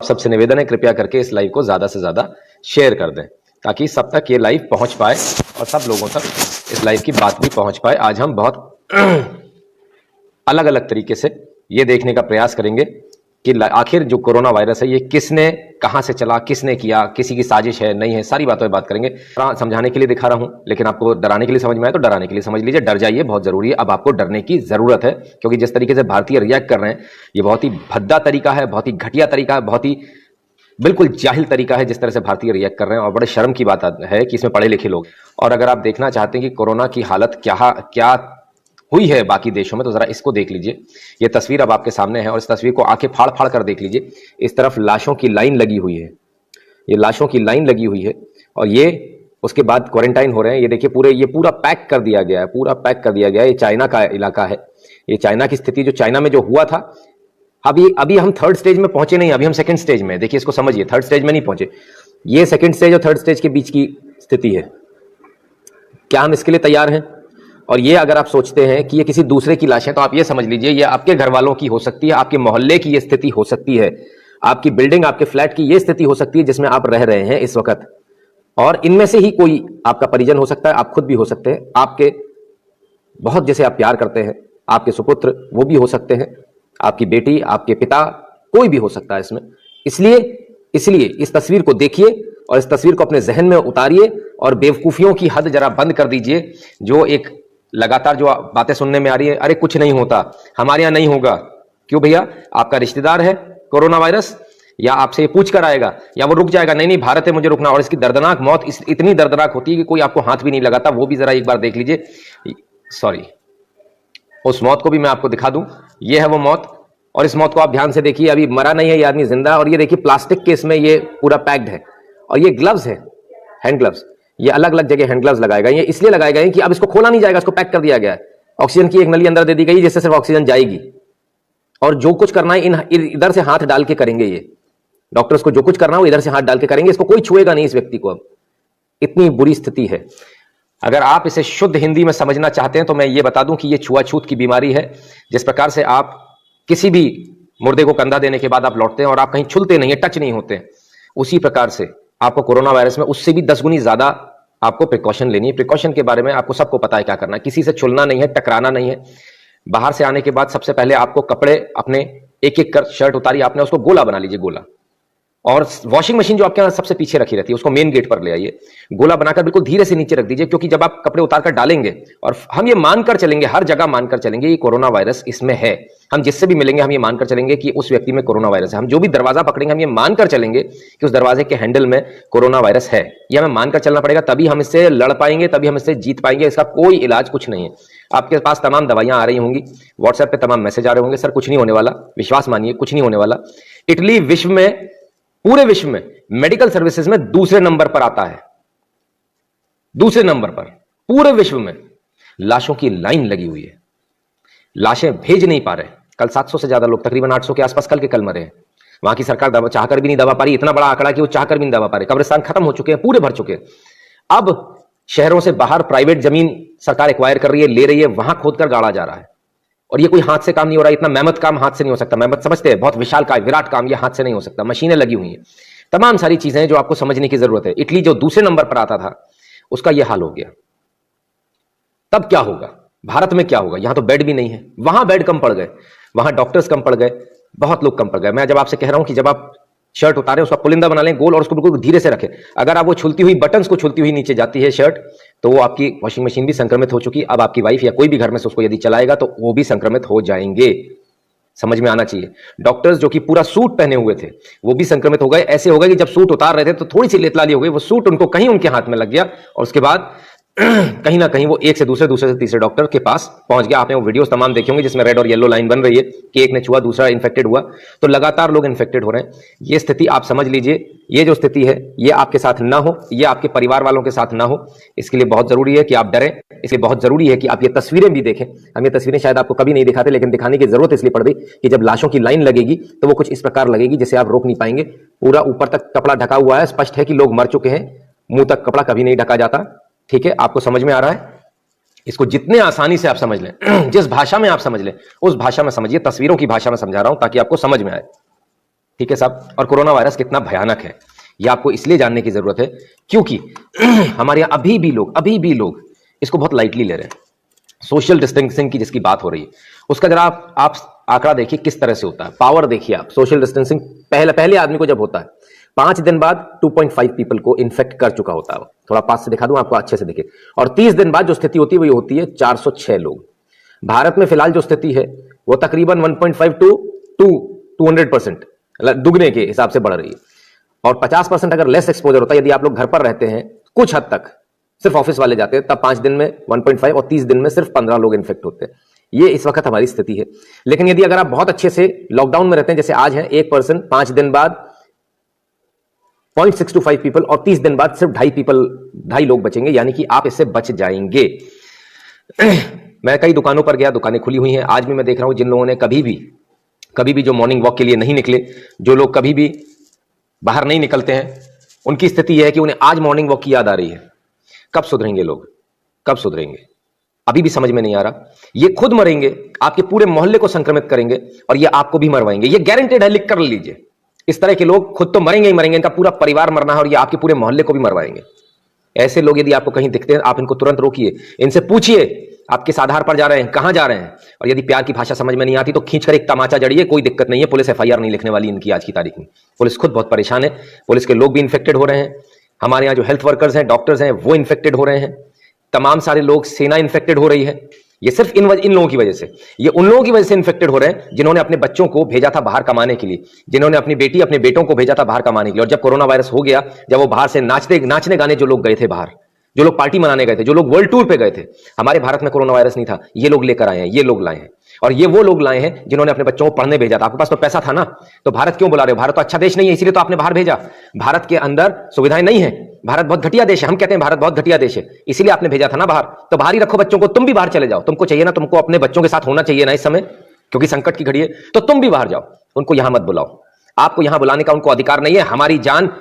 सबसे निवेदन है, कृपया करके इस लाइव को ज्यादा से ज्यादा शेयर कर दें ताकि सब तक ये लाइव पहुंच पाए और सब लोगों तक इस लाइव की बात भी पहुंच पाए। आज हम बहुत अलग अलग तरीके से ये देखने का प्रयास करेंगे कि आखिर जो कोरोना वायरस है ये किसने, कहां से चला, किसने किया, किसी की साजिश है नहीं है, सारी बातों पर बात करेंगे। समझाने के लिए दिखा रहा हूं, लेकिन आपको डराने के लिए समझ में आए तो डराने के लिए समझ लीजिए। डर जाइए, बहुत जरूरी है। अब आपको डरने की जरूरत है, क्योंकि जिस तरीके से भारतीय रिएक्ट कर रहे हैं ये बहुत ही भद्दा तरीका है, बहुत ही घटिया तरीका है, बहुत ही बिल्कुल जाहिल तरीका है जिस तरह से भारतीय रिएक्ट कर रहे हैं। और बड़े शर्म की बात है कि इसमें पढ़े लिखे लोग। और अगर आप देखना चाहते हैं कि कोरोना की हालत क्या हुई है बाकी देशों में, तो जरा इसको देख लीजिए। ये तस्वीर अब आपके सामने है और इस तस्वीर को आंखें फाड़ फाड़ कर देख लीजिए। इस तरफ लाशों की लाइन लगी हुई है, ये लाशों की लाइन लगी हुई है और ये उसके बाद क्वारंटाइन हो रहे हैं। ये देखिए ये पूरा पैक कर दिया गया है, पूरा पैक कर दिया गया है। ये चाइना का इलाका है, ये चाइना की स्थिति, जो चाइना में जो हुआ था। अभी हम थर्ड स्टेज में पहुंचे नहीं, अभी हम सेकंड स्टेज में। देखिए इसको समझिए, थर्ड स्टेज में नहीं पहुंचे। ये सेकंड स्टेज और थर्ड स्टेज के बीच की स्थिति है। क्या हम इसके लिए तैयार हैं? और ये अगर आप सोचते हैं कि ये किसी दूसरे की लाश है, तो आप ये समझ लीजिए ये आपके घर वालों की हो सकती है, आपके मोहल्ले की ये स्थिति हो सकती है, आपकी बिल्डिंग, आपके फ्लैट की ये स्थिति हो सकती है जिसमें आप रह रहे हैं इस वक्त। और इनमें से ही कोई आपका परिजन हो सकता है, आप खुद भी हो सकते हैं, आपके बहुत जैसे आप प्यार करते हैं, आपके सुपुत्र वो भी हो सकते हैं, आपकी बेटी, आपके पिता, कोई भी हो सकता है इसमें। इसलिए इस तस्वीर को देखिए और इस तस्वीर को अपने जहन में उतारिए और बेवकूफियों की हद जरा बंद कर दीजिए। जो एक लगातार जो बातें सुनने में आ रही है, अरे कुछ नहीं होता, हमारे यहां नहीं होगा। क्यों भैया? आपका रिश्तेदार है कोरोना वायरस, या आपसे ये पूछ कर आएगा, या वो रुक जाएगा? नहीं, भारत है, मुझे रुकना। और इसकी दर्दनाक मौत इतनी दर्दनाक होती है कि कोई आपको हाथ भी नहीं लगाता। वो भी जरा एक बार देख लीजिए। सॉरी, उस मौत को भी मैं आपको दिखा दूं। ये है वो मौत, और इस मौत को आप ध्यान से देखिए। अभी मरा नहीं है ये आदमी, जिंदा। और ये देखिए प्लास्टिक के इसमें ये पूरा पैक्ड है। और ये ग्लव्स है, हैंड ग्लव्स। ये अलग अलग जगह हैंड ग्लव्स लगाए गए। ये इसलिए लगाए गए कि अब इसको खोला नहीं जाएगा, इसको पैक कर दिया गया है। ऑक्सीजन की एक नली अंदर दे दी गई जिससे सिर्फ ऑक्सीजन जाएगी। और जो कुछ करना है इधर से हाथ डाल के करेंगे। ये डॉक्टर्स को जो कुछ करना है वो इधर से हाथ डाल के करेंगे। इसको कोई छुएगा नहीं इस व्यक्ति को। अब इतनी बुरी स्थिति है। अगर आप इसे शुद्ध हिंदी में समझना चाहते हैं तो मैं ये बता दूं कि ये छुआछूत की बीमारी है। जिस प्रकार से आप किसी भी मुर्दे को कंधा देने के बाद आप लौटते हैं और आप कहीं छुलते नहीं है, टच नहीं होते हैं, उसी प्रकार से आपको कोरोना वायरस में उससे भी 10 गुनी ज्यादा आपको प्रिकॉशन लेनी है। प्रिकॉशन के बारे में आपको सबको पता है क्या करना है। किसी से छुलना नहीं है, टकराना नहीं है। बाहर से आने के बाद सबसे पहले आपको कपड़े अपने एक एक कर शर्ट उतारिए, आपने उसको गोला बना लीजिए, गोला। और वॉशिंग मशीन जो आपके यहाँ सबसे पीछे रखी रहती है उसको मेन गेट पर ले आइए, गोला बनाकर बिल्कुल धीरे से नीचे रख दीजिए। क्योंकि जब आप कपड़े उतार कर डालेंगे, और हम ये मानकर चलेंगे, हर जगह मानकर चलेंगे ये कोरोना वायरस इसमें है। हम जिससे भी मिलेंगे हम ये मानकर चलेंगे कि उस व्यक्ति में कोरोना वायरस है। हम जो भी दरवाजा पकड़ेंगे हम ये मानकर चलेंगे कि उस दरवाजे के हैंडल में कोरोना वायरस है। ये हमें मानकर चलना पड़ेगा, तभी हम इससे लड़ पाएंगे, तभी हम इससे जीत पाएंगे। इसका कोई इलाज कुछ नहीं है। आपके पास तमाम दवाइयां आ रही होंगी, व्हाट्सएप पे तमाम मैसेज आ रहे होंगे, सर कुछ नहीं होने वाला, विश्वास मानिए कुछ नहीं होने वाला। इटली विश्व में, पूरे विश्व में मेडिकल सर्विसेज में दूसरे नंबर पर आता है, दूसरे नंबर पर पूरे विश्व में। लाशों की लाइन लगी हुई है, लाशें भेज नहीं पा रहे। कल 700 से ज्यादा लोग, तकरीबन 800 के आसपास कल मरे हैं। वहां की सरकार दवा चाहकर भी नहीं दबा पा रही। इतना बड़ा आंकड़ा कि वो चाहकर भी नहीं दबा पा रही। कब्रिस्तान खत्म हो चुके हैं, पूरे भर चुके हैं। अब शहरों से बाहर प्राइवेट जमीन सरकार एक्वायर कर रही है, ले रही है, वहां खोदकर गाड़ा जा रहा है। और ये कोई हाथ से काम नहीं हो रहा। इतना मेहनत काम हाथ से नहीं हो सकता। मेहनत समझते हैं, बहुत विशाल का विराट काम, ये हाथ से नहीं हो सकता। मशीनें लगी हुई हैं, तमाम सारी चीजें हैं जो आपको समझने की जरूरत है। इटली जो दूसरे नंबर पर आता था उसका यह हाल हो गया। तब क्या होगा? भारत में क्या होगा? यहां तो बेड भी नहीं है, वहां बेड कम पड़ गए, वहां डॉक्टर्स कम पड़ गए, बहुत लोग कम पड़ गए। मैं जब आपसे कह रहा हूं कि जब आप शर्ट उतारें उसका पुलिंदा बना लें गोल, और उसको बिल्कुल धीरे से रखें। अगर आप वो छुलती हुई बटन्स को छुलती हुई नीचे जाती है शर्ट, तो वो आपकी वॉशिंग मशीन भी संक्रमित हो चुकी। अब आपकी वाइफ या कोई भी घर में से उसको यदि चलाएगा तो वो भी संक्रमित हो जाएंगे। समझ में आना चाहिए। डॉक्टर्स जो कि पूरा सूट पहने हुए थे वो भी संक्रमित हो गए। ऐसे हो गए कि जब सूट उतार रहे थे तो थोड़ी सी लेतलाली हो गई, वो सूट उनको कहीं उनके हाथ में लग गया और उसके बाद कहीं ना कहीं वो एक से दूसरे, दूसरे से तीसरे डॉक्टर के पास पहुंच गया। आपने वो वीडियोस तमाम देखे होंगे जिसमें रेड और येलो लाइन बन रही है कि एक ने छुआ दूसरा इन्फेक्टेड हुआ। तो लगातार लोग इन्फेक्टेड हो रहे हैं। ये स्थिति आप समझ लीजिए, ये जो स्थिति है ये आपके साथ ना हो, ये आपके परिवार वालों के साथ ना हो। इसके लिए बहुत जरूरी है कि आप डरें। इसलिए बहुत जरूरी है कि आप ये तस्वीरें भी देखें। हम ये तस्वीरें शायद आपको कभी नहीं दिखाते, लेकिन दिखाने की जरूरत इसलिए पड़ गई कि जब लाशों की लाइन लगेगी तो वो कुछ इस प्रकार लगेगी जिसे आप रोक नहीं पाएंगे। पूरा ऊपर तक कपड़ा ढका हुआ है, स्पष्ट है कि लोग मर चुके हैं। मुंह तक कपड़ा कभी नहीं ढका जाता। ठीक है, आपको समझ में आ रहा है? इसको जितने आसानी से आप समझ लें, जिस भाषा में आप समझ लें उस भाषा में समझिए। तस्वीरों की भाषा में समझा रहा हूं ताकि आपको समझ में आए। ठीक है साहब। और कोरोना वायरस कितना भयानक है यह आपको इसलिए जानने की जरूरत है क्योंकि हमारे यहां अभी भी लोग इसको बहुत लाइटली ले रहे हैं। सोशल डिस्टेंसिंग की जिसकी बात हो रही है उसका जरा आप आंकड़ा देखिए किस तरह से होता है। पावर देखिए आप, सोशल डिस्टेंसिंग पहले आदमी को जब होता है 5 दिन बाद 2.5 पीपल को इन्फेक्ट कर चुका होता है। थोड़ा पास से दिखा दूं आपको, अच्छे से देखिए। और 30 दिन बाद जो स्थिति होती है वो होती है 406 लोग। भारत में फिलहाल जो स्थिति है वो तकरीबन 1.5 टू 200% दुगने के हिसाब से बढ़ रही है। और 50% अगर लेस एक्सपोजर होता है, यदि आप लोग घर पर रहते हैं कुछ हद तक, सिर्फ ऑफिस वाले जाते हैं, तब 5 दिन में 1.5 और 30 दिन में सिर्फ 15 लोग इन्फेक्ट होते हैं। ये इस वक्त हमारी स्थिति है। लेकिन यदि अगर आप बहुत अच्छे से लॉकडाउन में रहते हैं, जैसे आज है, एक पर्सन 5 दिन बाद 0.625 पीपल और 30 दिन बाद सिर्फ 2.5 लोग बचेंगे, यानी कि आप इससे बच जाएंगे। मैं कई दुकानों पर गया, दुकानें खुली हुई हैं। आज भी मैं देख रहा हूं जिन लोगों ने कभी भी जो मॉर्निंग वॉक के लिए नहीं निकले, जो लोग कभी भी बाहर नहीं निकलते हैं, उनकी स्थिति यह है कि उन्हें आज मॉर्निंग वॉक की याद आ रही है। कब सुधरेंगे लोग, कब सुधरेंगे? अभी भी समझ में नहीं आ रहा। ये खुद मरेंगे, आपके पूरे मोहल्ले को संक्रमित करेंगे और ये आपको भी मरवाएंगे। ये गारंटेड है, लिख कर लीजिए। इस तरह के लोग खुद तो मरेंगे ही मरेंगे, इनका पूरा परिवार मरना है और ये आपके पूरे मोहल्ले को भी मरवाएंगे। ऐसे लोग यदि आपको कहीं दिखते हैं, आप इनको तुरंत रोकिए, इनसे पूछिए आप किस आधार पर जा रहे हैं, कहां जा रहे हैं। और यदि प्यार की भाषा समझ में नहीं आती तो खींचकर एक तमाचा जड़िए, कोई दिक्कत नहीं है। पुलिस एफआईआर नहीं लिखने वाली इनकी आज की तारीख में। पुलिस खुद बहुत परेशान है, पुलिस के लोग भी इन्फेक्टेड हो रहे हैं। हमारे यहाँ जो हेल्थ वर्कर्स हैं, डॉक्टर्स हैं, वो इन्फेक्टेड हो रहे हैं। तमाम सारे लोग, सेना इन्फेक्टेड हो रही है। ये सिर्फ इन लोगों की वजह से, ये उन लोगों की वजह से इन्फेक्टेड हो रहे हैं जिन्होंने अपने बच्चों को भेजा था बाहर कमाने के लिए, जिन्होंने अपनी बेटी अपने बेटों को भेजा था बाहर कमाने के लिए। और जब कोरोना वायरस हो गया, जब वो बाहर से नाचने गाने जो लोग गए थे बाहर, जो लोग पार्टी मनाने गए थे, जो लोग वर्ल्ड टूर पे गए थे, हमारे भारत में कोरोना वायरस नहीं था, ये लोग लेकर आए हैं, ये लोग लाए हैं। और ये वो लोग लाए हैं जिन्होंने अपने बच्चों को पढ़ने भेजा था। आपके पास तो पैसा था ना, तो भारत क्यों बुला रहे हो? भारत तो अच्छा देश नहीं है, इसीलिए तो आपने बाहर भेजा। भारत के अंदर सुविधाएं नहीं है, भारत बहुत घटिया देश है। हम कहते हैं भारत बहुत घटिया देश है, इसीलिए आपने भेजा था ना बाहर। तो बाहर ही रखो बच्चों को, तुम भी बाहर चले जाओ। तुमको चाहिए ना, तुमको अपने बच्चों के साथ होना चाहिए ना इस समय, क्योंकि संकट की घड़ी है, तो तुम भी बाहर जाओ। उनको यहां मत बुलाओ, आपको यहां बुलाने का उनको अधिकार नहीं है। हमारी जान